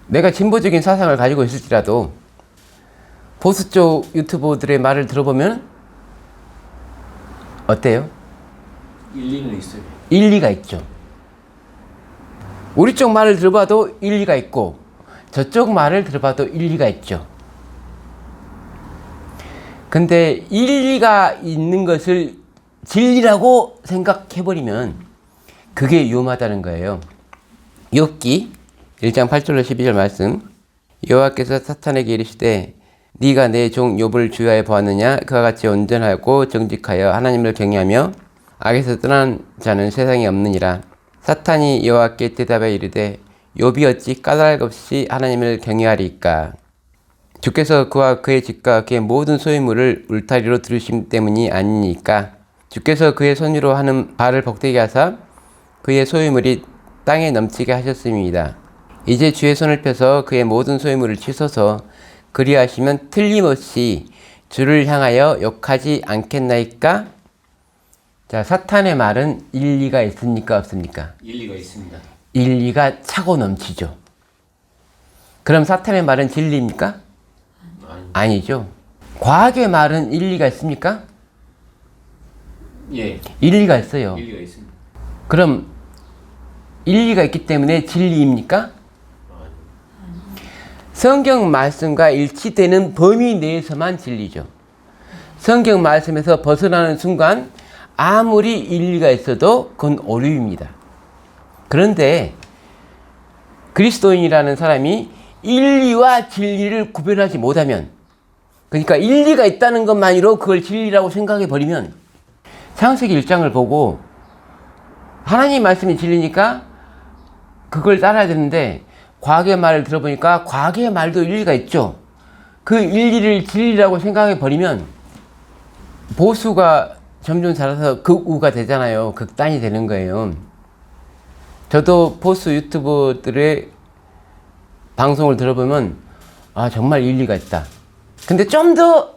내가 진보적인 사상을 가지고 있을지라도 보수 쪽 유튜버들의 말을 들어보면 어때요? 일리는 있어요. 일리가 있죠. 우리 쪽 말을 들어봐도 일리가 있고 저쪽 말을 들어봐도 일리가 있죠. 근데 일리가 있는 것을 진리라고 생각해버리면 그게 위험하다는 거예요. 욥기 1장 8절로 12절 말씀. 여호와께서 사탄에게 이르시되 네가 내 종 욥을 주의하여 보았느냐? 그와 같이 온전하고 정직하여 하나님을 경외하며 악에서 떠난 자는 세상에 없느니라. 사탄이 여호와께 대답하여 이르되 욥이 어찌 까닭 없이 하나님을 경외하리까? 주께서 그와 그의 집과 그의 모든 소유물을 울타리로 두르심 때문이 아니니까. 주께서 그의 손으로 하는 발을 복되게 하사 그의 소유물이 땅에 넘치게 하셨음이다. 이제 주의 손을 펴서 그의 모든 소유물을 치소서. 그리하시면 틀림없이 주를 향하여 욕하지 않겠나이까? 자, 사탄의 말은 일리가 있습니까? 없습니까? 일리가 있습니다. 일리가 차고 넘치죠. 그럼 사탄의 말은 진리입니까? 아니죠. 과학의 말은 일리가 있습니까? 예. 일리가 있어요. 일리가 있습니다. 그럼 일리가 있기 때문에 진리입니까? 성경 말씀과 일치되는 범위 내에서만 진리죠. 성경 말씀에서 벗어나는 순간 아무리 일리가 있어도 그건 오류입니다. 그런데 그리스도인이라는 사람이 일리와 진리를 구별하지 못하면, 그러니까 일리가 있다는 것만으로 그걸 진리라고 생각해 버리면, 창세기 1장을 보고 하나님 말씀이 진리니까 그걸 따라야 되는데 과학의 말을 들어보니까 과학의 말도 일리가 있죠. 그 일리를 진리라고 생각해 버리면 보수가 점점 자라서 극우가 되잖아요. 극단이 되는 거예요. 저도 보수 유튜버들의 방송을 들어보면 아, 정말 일리가 있다. 근데 좀 더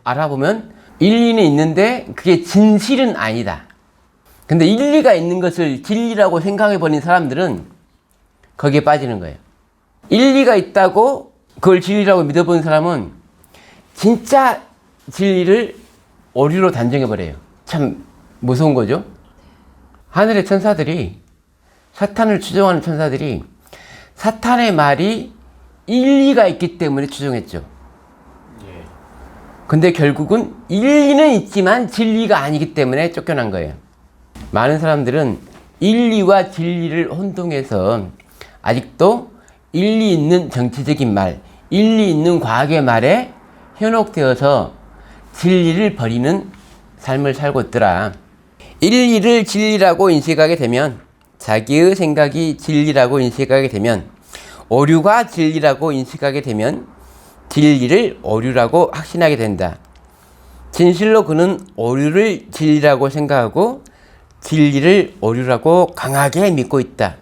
알아보면 일리는 있는데 그게 진실은 아니다. 근데 일리가 있는 것을 진리라고 생각해 버린 사람들은 거기에 빠지는 거예요. 일리가 있다고 그걸 진리라고 믿어본 사람은 진짜 진리를 오류로 단정해 버려요. 참 무서운 거죠. 하늘의 천사들이, 사탄을 추종하는 천사들이 사탄의 말이 일리가 있기 때문에 추종했죠. 예. 근데 결국은 일리는 있지만 진리가 아니기 때문에 쫓겨난 거예요. 많은 사람들은 일리와 진리를 혼동해서 아직도 일리 있는 정치적인 말, 일리 있는 과학의 말에 현혹되어서 진리를 버리는 삶을 살고 있더라. 일리를 진리라고 인식하게 되면, 자기의 생각이 진리라고 인식하게 되면, 오류가 진리라고 인식하게 되면 진리를 오류라고 확신하게 된다. 진실로 그는 오류를 진리라고 생각하고 진리를 오류라고 강하게 믿고 있다.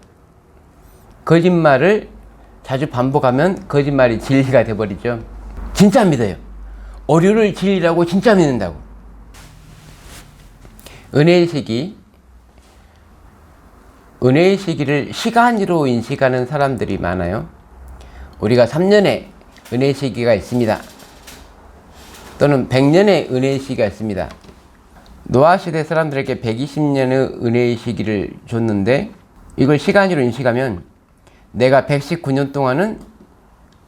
거짓말을 자주 반복하면 거짓말이 진리가 돼버리죠. 진짜 믿어요. 오류를 진리라고 진짜 믿는다고. 은혜의 시기를 시간으로 인식하는 사람들이 많아요. 우리가 3년의 은혜의 시기가 있습니다. 또는 100년의 은혜의 시기가 있습니다. 노아 시대 사람들에게 120년의 은혜의 시기를 줬는데 이걸 시간으로 인식하면 내가 119년 동안은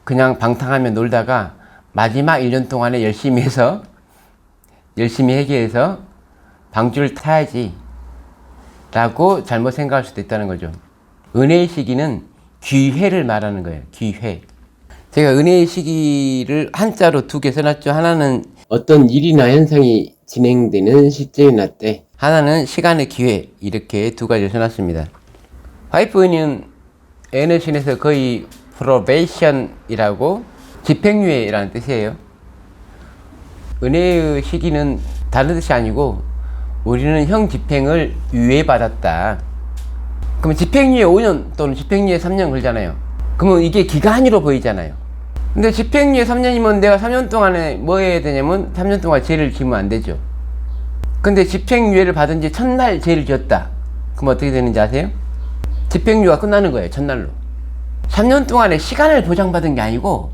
그냥 방탕하며 놀다가 마지막 1년 동안에 열심히 해서, 열심히 회개해서 방주를 타야지 라고 잘못 생각할 수도 있다는 거죠. 은혜의 시기는 기회를 말하는 거예요. 기회. 제가 은혜의 시기를 한자로 두 개 써놨죠. 하나는 어떤 일이나 현상이 진행되는 시점이나 때, 하나는 시간의 기회, 이렇게 두 가지를 써놨습니다. 와이프는 에너신에서 거의 프로베이션이라고 집행유예라는 뜻이에요. 은혜의 시기는 다른 뜻이 아니고 우리는 형 집행을 유예받았다. 그러면 집행유예 5년 또는 집행유예 3년 걸잖아요. 그러면 이게 기간으로 보이잖아요. 근데 집행유예 3년이면 내가 3년 동안에 뭐 해야 되냐면 3년 동안 죄를 지으면 안 되죠. 근데 집행유예를 받은 지 첫날 죄를 지었다. 그럼 어떻게 되는지 아세요? 집행유예가 끝나는 거예요. 첫날로. 3년 동안의 시간을 보장받은 게 아니고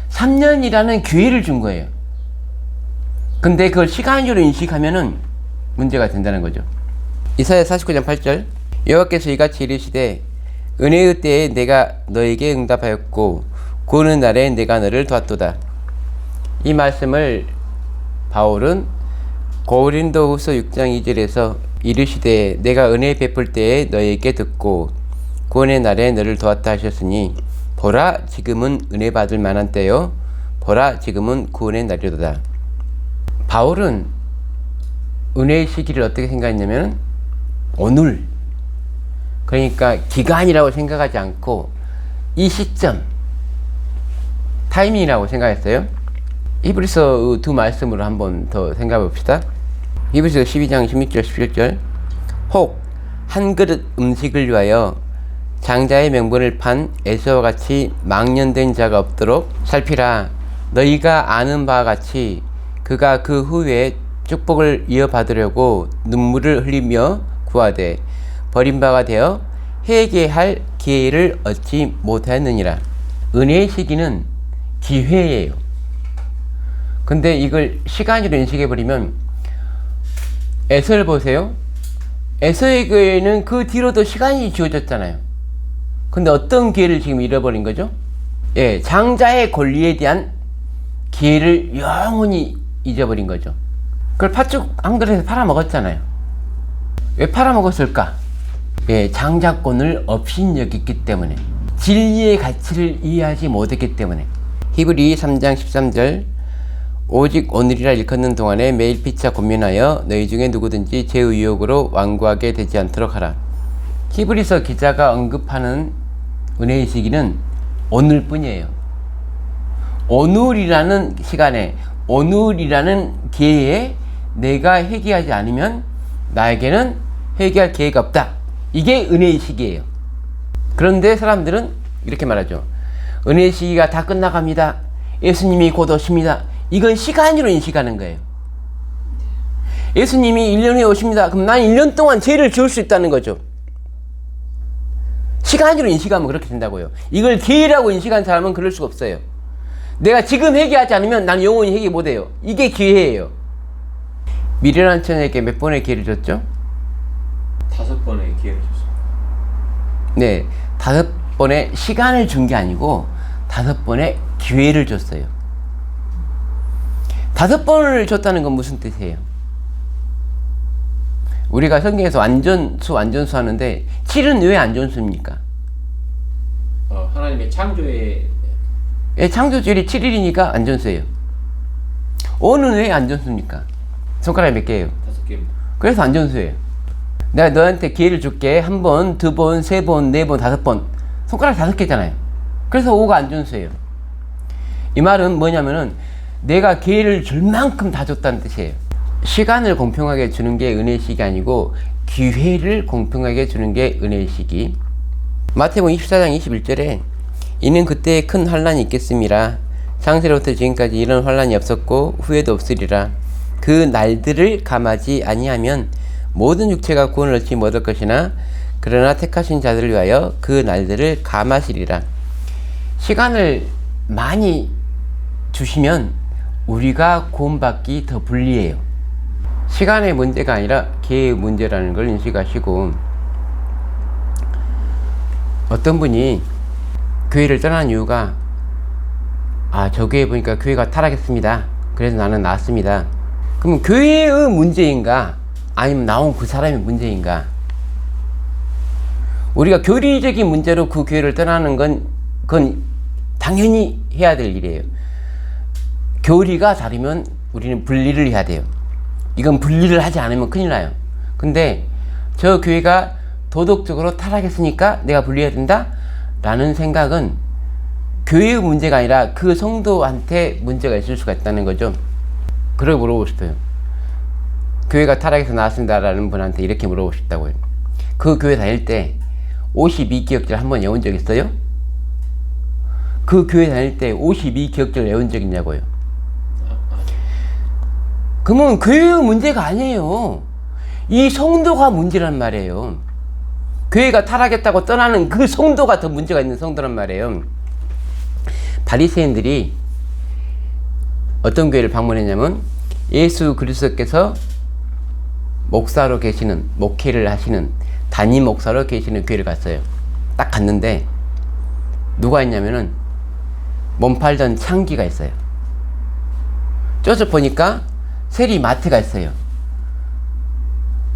3년이라는 기회를 준 거예요. 근데 그걸 시간으로 인식하면은 문제가 된다는 거죠. 이사야 49장 8절 여호와께서 이같이 이르시되 은혜의 때에 내가 너에게 응답하였고 구원의 날에 내가 너를 도왔도다. 이 말씀을 바울은 고린도후서 6장 2절에서 이르시되 내가 은혜 베풀 때에 너에게 듣고 구원의 날에 너를 도왔다 하셨으니 보라 지금은 은혜 받을 만한 때요 보라 지금은 구원의 날이로다. 바울은 은혜의 시기를 어떻게 생각했냐면 오늘, 그러니까 기간이라고 생각하지 않고 이 시점, 타이밍이라고 생각했어요. 히브리서 두 말씀으로 한번 더 생각해 봅시다. 히브리서 12장 16절 17절 혹 한 그릇 음식을 위하여 장자의 명분을 판 에서와 같이 망년된 자가 없도록 살피라. 너희가 아는 바와 같이 그가 그 후에 축복을 이어받으려고 눈물을 흘리며 구하되 버림바가 되어 회개할 기회를 얻지 못하였느니라. 은혜의 시기는 기회예요. 근데 이걸 시간으로 인식해버리면 에서를 보세요. 에서에게는 그 뒤로도 시간이 주어졌잖아요. 근데 어떤 기회를 지금 잃어버린 거죠? 예, 장자의 권리에 대한 기회를 영원히 잊어버린 거죠. 그걸 팥죽 한 그릇에서 팔아먹었잖아요. 왜 팔아먹었을까? 예, 장자권을 업신여겼기 때문에, 진리의 가치를 이해하지 못했기 때문에. 히브리 3장 13절 오직 오늘이라 일컫는 동안에 매일 피차 고민하여 너희 중에 누구든지 제 의욕으로 완고하게 되지 않도록 하라. 히브리서 기자가 언급하는 은혜의 시기는 오늘뿐이에요. 오늘이라는 시간에, 오늘이라는 기회에 내가 회개하지 않으면 나에게는 회개할 기회가 없다. 이게 은혜의 시기예요. 그런데 사람들은 이렇게 말하죠. 은혜의 시기가 다 끝나갑니다. 예수님이 곧 오십니다. 이건 시간으로 인식하는 거예요. 예수님이 1년 후에 오십니다. 그럼 난 1년 동안 죄를 지을 수 있다는 거죠. 시간으로 인식하면 그렇게 된다고요. 이걸 기회라고 인식한 사람은 그럴 수가 없어요. 내가 지금 회개하지 않으면 난 영원히 회개 못해요. 이게 기회예요. 미련한 천에게 몇 번의 기회를 줬죠? 5번의 기회를 줬습니다. 네, 5번의 시간을 준 게 아니고 5번의 기회를 줬어요. 5번을 줬다는 건 무슨 뜻이에요? 우리가 성경에서 완전수 하는데 7은 왜 안전수입니까? 하나님의 창조의 창조주일이 7일이니까 안전수예요. 5는 왜 안전수입니까? 손가락이 몇 개예요? 5개입니다. 그래서 안전수예요. 내가 너한테 기회를 줄게. 1번, 2번, 3번, 4번, 5번. 손가락 5개잖아요. 그래서 5가 안전수예요. 이 말은 뭐냐면은 내가 기회를 줄 만큼 다 줬다는 뜻이에요. 시간을 공평하게 주는 게 은혜의 시기 아니고 기회를 공평하게 주는 게 은혜의 시기. 마태복음 24장 21절에 이는 그때에 큰 환란이 있겠음이라. 창세로부터 지금까지 이런 환란이 없었고 후에도 없으리라. 그 날들을 감하지 아니하면 모든 육체가 구원을 얻지 못할 것이나 그러나 택하신 자들을 위하여 그 날들을 감하시리라. 시간을 많이 주시면 우리가 구원받기 더 불리해요. 시간의 문제가 아니라 기회의 문제라는 걸 인식하시고, 어떤 분이 교회를 떠난 이유가 저 교회 보니까 교회가 타락했습니다. 그래서 나는 나왔습니다. 그럼 교회의 문제인가? 아니면 나온 그 사람의 문제인가? 우리가 교리적인 문제로 그 교회를 떠나는 그건 당연히 해야 될 일이에요. 교리가 다르면 우리는 분리를 해야 돼요. 이건 분리를 하지 않으면 큰일 나요. 근데 저 교회가 도덕적으로 타락했으니까 내가 분리해야 된다? 라는 생각은 교회의 문제가 아니라 그 성도한테 문제가 있을 수가 있다는 거죠. 그러고 물어보고 싶어요. 교회가 타락해서 나왔습니다 라는 분한테 이렇게 물어보고 싶다고요. 그 교회 다닐 때 52기억절 한번 외운 적 있어요? 그 교회 다닐 때 52기억절 외운 적 있냐고요. 그러면 교회의 문제가 아니에요. 이 성도가 문제란 말이에요. 교회가 타락했다고 떠나는 그 성도가 더 문제가 있는 성도란 말이에요. 바리새인들이 어떤 교회를 방문했냐면 예수 그리스도께서 목사로 계시는, 목회를 하시는 담임 목사로 계시는 교회를 갔어요. 딱 갔는데 누가 있냐면은 몸 팔던 창기가 있어요. 쪄서 보니까 세리 마트가 있어요.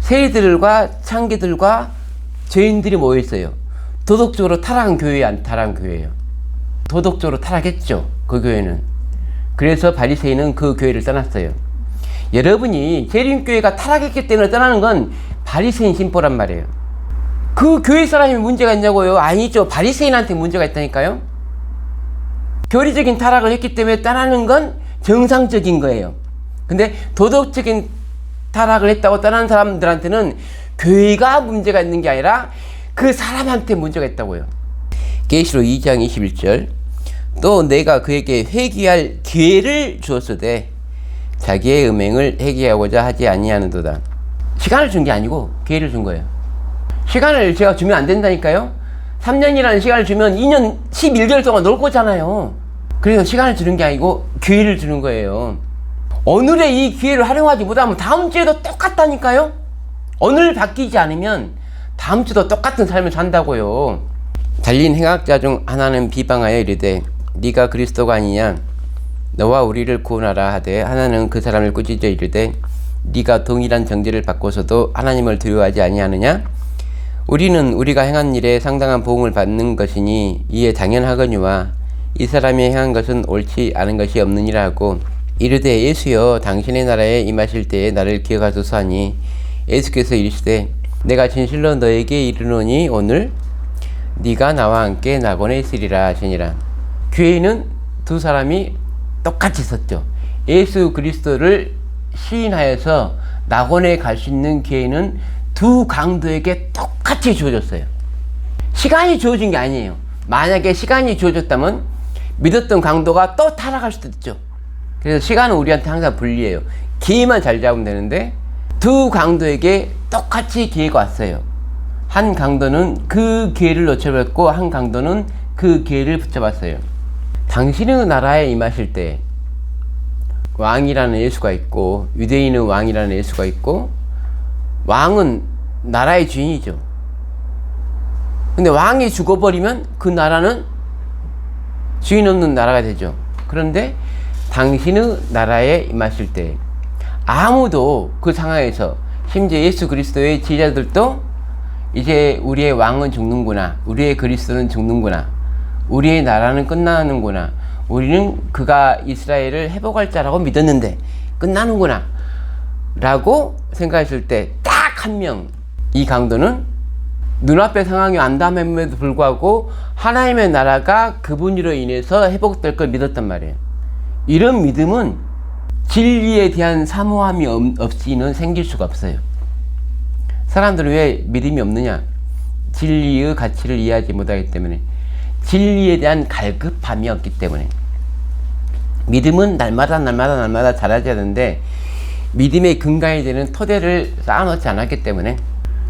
세리들과 창기들과 죄인들이 모여 있어요. 도덕적으로 타락한 교회에 안 타락한 교회예요. 도덕적으로 타락했죠, 그 교회는. 그래서 바리새인은 그 교회를 떠났어요. 여러분이 재림교회가 타락했기 때문에 떠나는 건 바리새인 심보란 말이에요. 그 교회 사람이 문제가 있냐고요? 아니죠. 바리새인한테 문제가 있다니까요. 교리적인 타락을 했기 때문에 떠나는 건 정상적인 거예요. 근데 도덕적인 타락을 했다고 떠나는 사람들한테는 교회가 문제가 있는 게 아니라 그 사람한테 문제가 있다고요. 계시록 2장 21절 또 내가 그에게 회개할 기회를 주었으되 자기의 음행을 회개하고자 하지 아니하는도다. 시간을 준 게 아니고 기회를 준 거예요. 시간을 제가 주면 안 된다니까요. 3년이라는 시간을 주면 2년 11개월 동안 놀 거잖아요. 그래서 시간을 주는 게 아니고 기회를 주는 거예요. 오늘의 이 기회를 활용하지 못하면 다음 주에도 똑같다니까요. 오늘 바뀌지 않으면 다음 주도 똑같은 삶을 산다고요. 달린 행악자 중 하나는 비방하여 이르되 네가 그리스도가 아니냐 너와 우리를 구원하라 하되 하나는 그 사람을 꾸짖어 이르되 네가 동일한 정죄를 받고서도 하나님을 두려워하지 아니하느냐 우리는 우리가 행한 일에 상당한 보응을 받는 것이니 이에 당연하거니와 이 사람이 행한 것은 옳지 않은 것이 없느니라 하고 이르되 예수여 당신의 나라에 임하실 때에 나를 기억하소서 하니 예수께서 이르시되 내가 진실로 너에게 이르노니 오늘 네가 나와 함께 낙원에 있으리라 하시니라. 교회는 두 사람이 똑같이 섰죠. 예수 그리스도를 시인하여서 낙원에 갈 수 있는 기회는 두 강도에게 똑같이 주어졌어요. 시간이 주어진 게 아니에요. 만약에 시간이 주어졌다면 믿었던 강도가 또 타락할 수도 있죠. 그래서 시간은 우리한테 항상 불리해요. 기회만 잘 잡으면 되는데 두 강도에게 똑같이 기회가 왔어요. 한 강도는 그 기회를 놓쳐버렸고 한 강도는 그 기회를 붙잡았어요. 당신의 나라에 임하실 때 왕이라는 예수가 있고 유대인의 왕이라는 예수가 있고 왕은 나라의 주인이죠. 근데 왕이 죽어버리면 그 나라는 주인 없는 나라가 되죠. 그런데 당신의 나라에 임하실 때 아무도 그 상황에서 심지어 예수 그리스도의 제자들도 이제 우리의 왕은 죽는구나, 우리의 그리스도는 죽는구나, 우리의 나라는 끝나는구나, 우리는 그가 이스라엘을 회복할 자라고 믿었는데 끝나는구나 라고 생각했을 때 딱 한 명, 이 강도는 눈앞의 상황이 안담함에도 불구하고 하나님의 나라가 그분으로 인해서 회복될 걸 믿었단 말이에요. 이런 믿음은 진리에 대한 사모함이 없이는 생길 수가 없어요. 사람들은 왜 믿음이 없느냐? 진리의 가치를 이해하지 못하기 때문에, 진리에 대한 갈급함이 없기 때문에. 믿음은 날마다 자라져야 되는데 믿음의 근간이 되는 토대를 쌓아놓지 않았기 때문에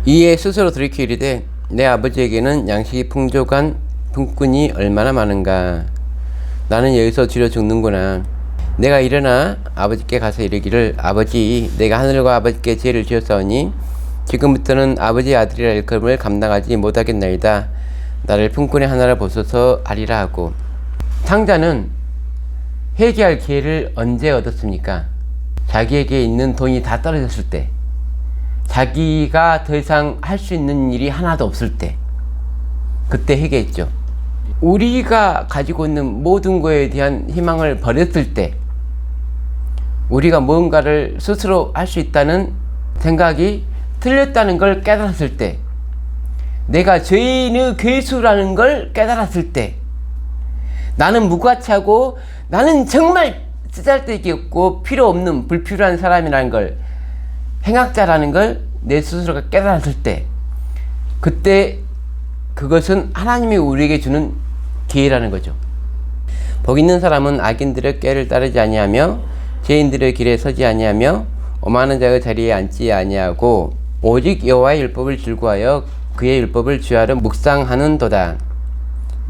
이에 스스로 돌이켜 이르되 내 아버지에게는 양식이 풍족한 품꾼이 얼마나 많은가. 나는 여기서 뒤로 죽는구나. 내가 일어나 아버지께 가서 이르기를 아버지 내가 하늘과 아버지께 죄를 지었사오니 지금부터는 아버지의 아들이라 일컬음을 감당하지 못하겠나이다. 나를 품꾼의 하나를 보소서 하리라 하고. 창자는 회개할 기회를 언제 얻었습니까? 자기에게 있는 돈이 다 떨어졌을 때, 자기가 더 이상 할 수 있는 일이 하나도 없을 때, 그때 회개했죠. 우리가 가지고 있는 모든 거에 대한 희망을 버렸을 때, 우리가 뭔가를 스스로 할 수 있다는 생각이 틀렸다는 걸 깨달았을 때, 내가 죄인의 괴수라는 걸 깨달았을 때, 나는 무가치하고 나는 정말 쓰잘데기 없고 필요 없는 불필요한 사람이라는 걸, 행악자라는 걸 내 스스로가 깨달았을 때, 그때 그것은 하나님이 우리에게 주는 기회라는 거죠. 복 있는 사람은 악인들의 꾀를 따르지 아니하며 죄인들의 길에 서지 아니하며 오만한 자의 자리에 앉지 아니하고 오직 여호와의 율법을 즐거워하여 그의 율법을 주야로 묵상하는도다.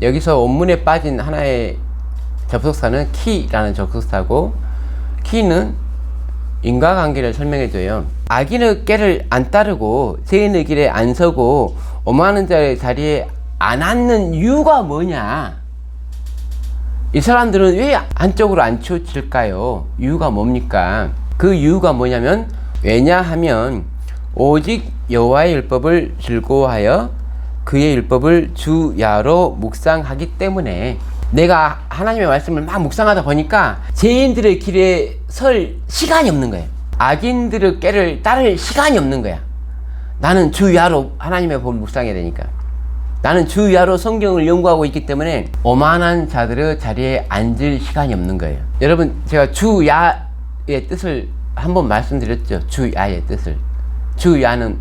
여기서 원문에 빠진 하나의 접속사는 키라는 접속사고, 키는 인과관계를 설명해줘요. 악인의 꾀를 안 따르고 죄인의 길에 안 서고 오만한 자의 자리에 안 앉는 이유가 뭐냐? 이 사람들은 왜 안쪽으로 안 치우칠까요? 이유가 뭡니까? 그 이유가 뭐냐면, 왜냐하면 오직 여호와의 율법을 즐거워하여 그의 율법을 주야로 묵상하기 때문에, 내가 하나님의 말씀을 막 묵상하다 보니까 죄인들의 길에 설 시간이 없는 거예요. 악인들의 꾀를 따를 시간이 없는 거야. 나는 주야로 하나님의 법을 묵상해야 되니까. 나는 주야로 성경을 연구하고 있기 때문에 오만한 자들의 자리에 앉을 시간이 없는 거예요. 여러분, 제가 주야의 뜻을 한번 말씀드렸죠. 주야의 뜻을. 주야는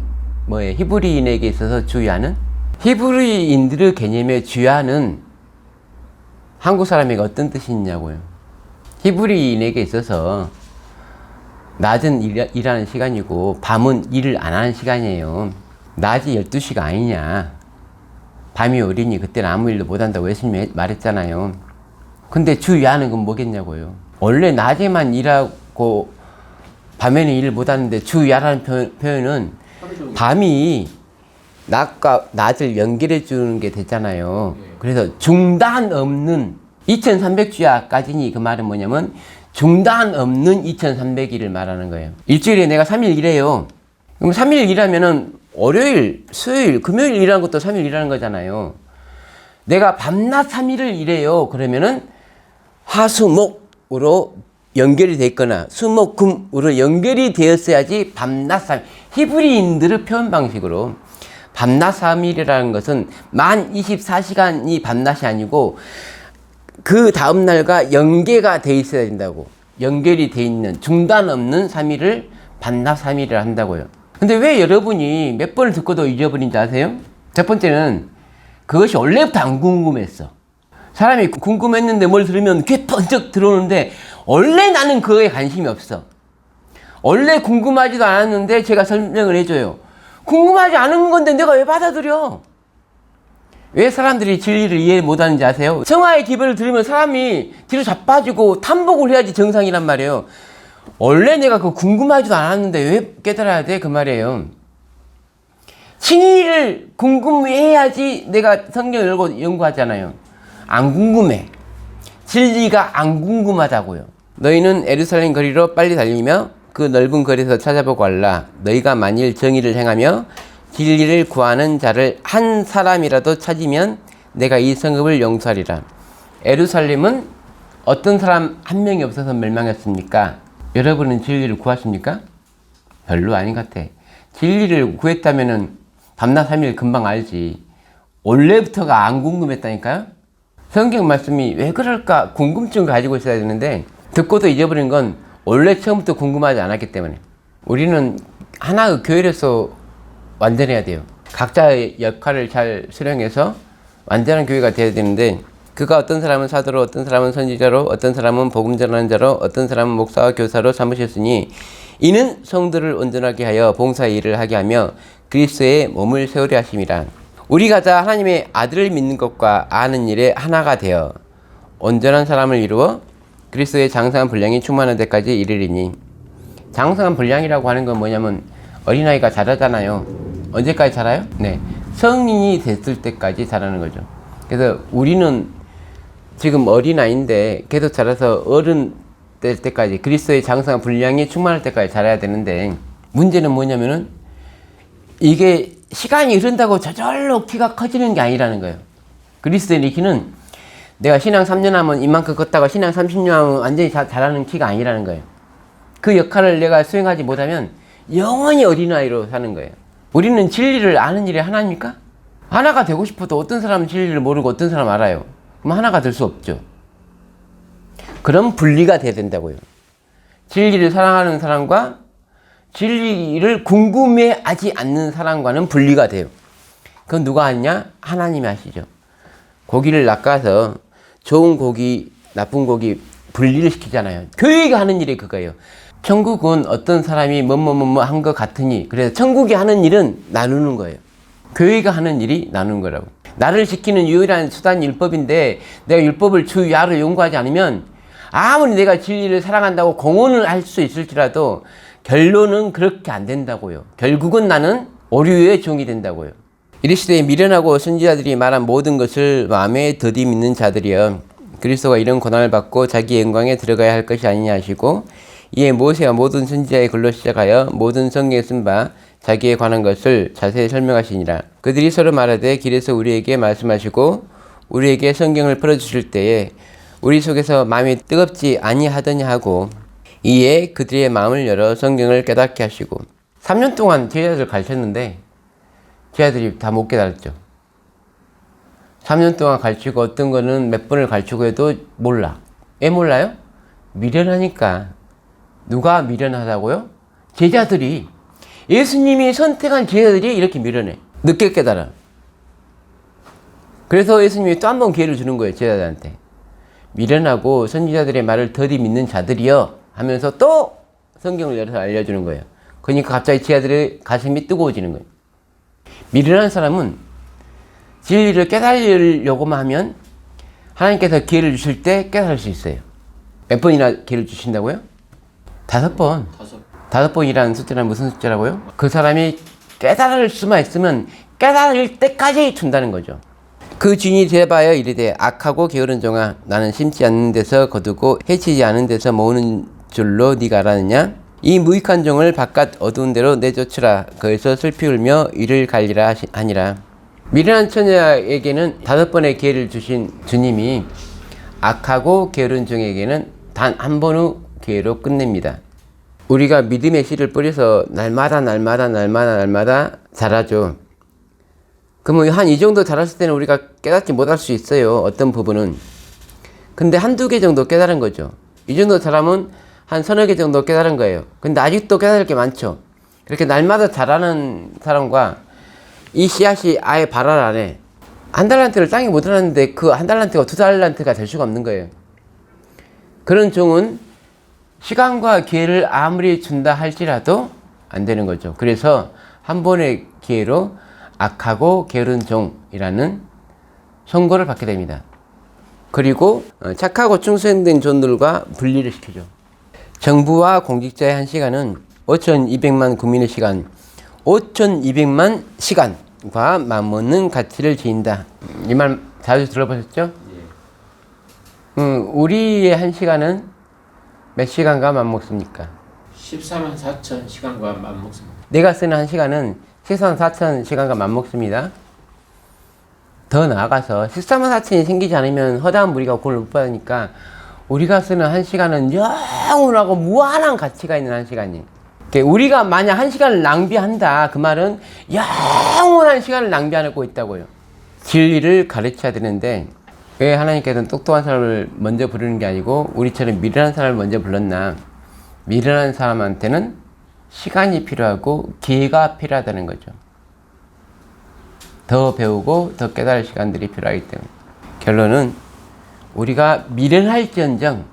뭐예요? 히브리인에게 있어서 주야는, 히브리인들의 개념의 주야는 한국 사람에게 어떤 뜻이 있냐고요. 히브리인에게 있어서 낮은 일하는 시간이고 밤은 일을 안 하는 시간이에요. 낮이 12시가 아니냐, 밤이 오리니 그때는 아무 일도 못한다고 예수님이 말했잖아요. 근데 주야는 그건 뭐겠냐고요. 원래 낮에만 일하고 밤에는 일을 못하는데 주야라는 표현은 밤이 낮과 낮을 연결해 주는 게 됐잖아요. 그래서 중단 없는 2300주야까지니, 그 말은 뭐냐면 중단 없는 2300일을 말하는 거예요. 일주일에 내가 3일 일해요. 그럼 3일 일하면은 월요일, 수요일, 금요일 일하는 것도 3일 일하는 거잖아요. 내가 밤낮 3일을 일해요. 그러면은 화수목으로 연결이 돼 있거나 수목금으로 연결이 되었어야지 밤낮 3일. 히브리인들의 표현 방식으로 밤낮 3일이라는 것은 만 24시간이 밤낮이 아니고 그 다음날과 연계가 돼 있어야 된다고. 연결이 돼 있는 중단 없는 3일을 밤낮 3일이라 한다고요. 근데 왜 여러분이 몇 번을 듣고도 잊어버린지 아세요? 첫 번째는 그것이 원래부터 안 궁금했어. 사람이 궁금했는데 뭘 들으면 귀에 번쩍 들어오는데 원래 나는 그거에 관심이 없어. 원래 궁금하지도 않았는데 제가 설명을 해줘요. 궁금하지 않은 건데 내가 왜 받아들여? 왜 사람들이 진리를 이해 못하는지 아세요? 성화의 기별을 들으면 사람이 뒤로 자빠지고 탐복을 해야지 정상이란 말이에요. 원래 내가 그거 궁금하지도 않았는데 왜 깨달아야 돼? 그 말이에요. 진리를 궁금해야지 내가 성경을 열고 연구하잖아요. 안 궁금해. 진리가 안 궁금하다고요. 너희는 예루살렘 거리로 빨리 달리며 그 넓은 거리에서 찾아보고 알라. 너희가 만일 정의를 행하며 진리를 구하는 자를 한 사람이라도 찾으면 내가 이 성읍을 용서하리라. 예루살렘은 어떤 사람 한 명이 없어서 멸망했습니까? 여러분은 진리를 구하십니까? 별로 아닌 것 같아. 진리를 구했다면은 밤낮 3일 금방 알지. 원래부터가 안 궁금했다니까요? 성경 말씀이 왜 그럴까 궁금증을 가지고 있어야 되는데 듣고도 잊어버린 건 원래 처음부터 궁금하지 않았기 때문에. 우리는 하나의 교회로서 완전해야 돼요. 각자의 역할을 잘 수령해서 완전한 교회가 되어야 되는데, 그가 어떤 사람은 사도로, 어떤 사람은 선지자로, 어떤 사람은 복음 전하는 자로, 어떤 사람은 목사와 교사로 삼으셨으니 이는 성도를 온전하게 하여 봉사의 일을 하게 하며 그리스도의 몸을 세우려 하심이라. 우리가 다 하나님의 아들을 믿는 것과 아는 일에 하나가 되어 온전한 사람을 이루어 그리스도의 장성한 분량이 충만한 데까지 이르리니. 장성한 분량이라고 하는 건 뭐냐면 어린아이가 자라잖아요. 언제까지 자라요? 네, 성인이 됐을 때까지 자라는 거죠. 그래서 우리는 지금 어린아이인데 계속 자라서 어른 될 때까지, 그리스도의 장성한 분량이 충만할 때까지 자라야 되는데, 문제는 뭐냐면은 이게 시간이 흐른다고 저절로 키가 커지는 게 아니라는 거예요. 그리스도의 키는 내가 신앙 3년 하면 이만큼 컸다가 신앙 30년 하면 완전히 자라는 키가 아니라는 거예요. 그 역할을 내가 수행하지 못하면 영원히 어린아이로 사는 거예요. 우리는 진리를 아는 일이 하나입니까? 하나가 되고 싶어도 어떤 사람은 진리를 모르고 어떤 사람은 알아요. 그럼 하나가 될 수 없죠. 그럼 분리가 돼야 된다고요. 진리를 사랑하는 사람과 진리를 궁금해하지 않는 사람과는 분리가 돼요. 그건 누가 하냐? 하나님이 하시죠. 고기를 낚아서 좋은 고기, 나쁜 고기 분리를 시키잖아요. 교회가 하는 일이 그거예요. 천국은 어떤 사람이 뭐뭐뭐뭐 한 것 같으니, 그래서 천국이 하는 일은 나누는 거예요. 교회가 하는 일이 나누는 거라고. 나를 지키는 유일한 수단 율법인데 내가 율법을 주 위하로 연구하지 않으면 아무리 내가 진리를 사랑한다고 공언을 할 수 있을지라도 결론은 그렇게 안 된다고요. 결국은 나는 오류의 종이 된다고요. 이 시대에 미련하고 선지자들이 말한 모든 것을 마음에 더디 믿는 자들이여 그리스도가 이런 고난을 받고 자기 영광에 들어가야 할 것이 아니냐 하시고 이에 모세가 모든 선지자의 글로 시작하여 모든 성경에 쓴 바 자기에 관한 것을 자세히 설명하시니라. 그들이 서로 말하되 길에서 우리에게 말씀하시고 우리에게 성경을 풀어주실 때에 우리 속에서 마음이 뜨겁지 아니하더냐 하고 이에 그들의 마음을 열어 성경을 깨닫게 하시고 3년 동안 제자들 가르쳤는데 제자들이 다 못 깨달았죠. 3년 동안 가르치고 어떤 거는 몇 번을 가르치고 해도 몰라. 왜 몰라요? 미련하니까. 누가 미련하다고요? 제자들이. 예수님이 선택한 제자들이 이렇게 미련해. 늦게 깨달아. 그래서 예수님이 또 한 번 기회를 주는 거예요. 제자들한테. 미련하고 선지자들의 말을 더디 믿는 자들이여 하면서 또 성경을 열어서 알려주는 거예요. 그러니까 갑자기 제자들의 가슴이 뜨거워지는 거예요. 미련한 사람은 진리를 깨달으려고만 하면 하나님께서 기회를 주실 때 깨달을 수 있어요. 몇 번이나 기회를 주신다고요? 5번. 5번이라는 숫자는 무슨 숫자라고요? 그 사람이 깨달을 수만 있으면 깨달을 때까지 준다는 거죠. 그 주인이 대답하여 이르되 악하고 게으른 종아 나는 심지 않는 데서 거두고 해치지 않은 데서 모으는 줄로 네가 알았느냐? 이 무익한 종을 바깥 어두운 데로 내쫓으라. 거기서 슬피 울며 이를 갈리라 하니라. 미련한 처녀에게는 5번의 기회를 주신 주님이 악하고 게으른 종에게는 단 한 번의 기회로 끝냅니다. 우리가 믿음의 씨를 뿌려서 날마다 자라죠. 그러면 한 이 정도 자랐을 때는 우리가 깨닫지 못할 수 있어요. 어떤 부분은. 근데 한두 개 정도 깨달은 거죠. 이 정도 자라면 한 서너 개 정도 깨달은 거예요. 근데 아직도 깨달을 게 많죠. 그렇게 날마다 자라는 사람과 이 씨앗이 아예 발알 안 해. 한 달란트를 땅에 못 들었는데 그 한 달란트가 2달란트가 될 수가 없는 거예요. 그런 종은 시간과 기회를 아무리 준다 할지라도 안 되는 거죠. 그래서 한 번의 기회로 악하고 게으른 종이라는 선고를 받게 됩니다. 그리고 착하고 충성된 종들과 분리를 시키죠. 정부와 공직자의 한 시간은 5,200만 국민의 시간, 5,200만 시간과 맞먹는 가치를 지닌다. 이 말 자주 들어보셨죠? 예. 우리의 한 시간은 몇 시간과 맞먹습니까? 14만 4천 시간과 맞먹습니다. 내가 쓰는 한 시간은 14만 4천 시간과 맞먹습니다. 더 나아가서 14만 4천이 생기지 않으면 허다한 무리가 구원을 못 받으니까 우리가 쓰는 한 시간은 영원하고 무한한 가치가 있는 한 시간이에요. 우리가 만약 한 시간을 낭비한다, 그 말은 영원한 시간을 낭비하고 있다고요. 진리를 가르쳐야 되는데 왜 하나님께서는 똑똑한 사람을 먼저 부르는 게 아니고 우리처럼 미련한 사람을 먼저 불렀나? 미련한 사람한테는 시간이 필요하고 기회가 필요하다는 거죠. 더 배우고 더 깨달을 시간들이 필요하기 때문에. 결론은 우리가 미련할지언정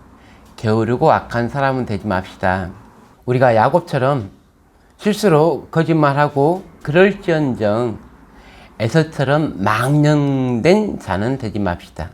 게으르고 악한 사람은 되지 맙시다. 우리가 야곱처럼 실수로 거짓말하고 그럴지언정 에서처럼 망령된 자는 되지 맙시다.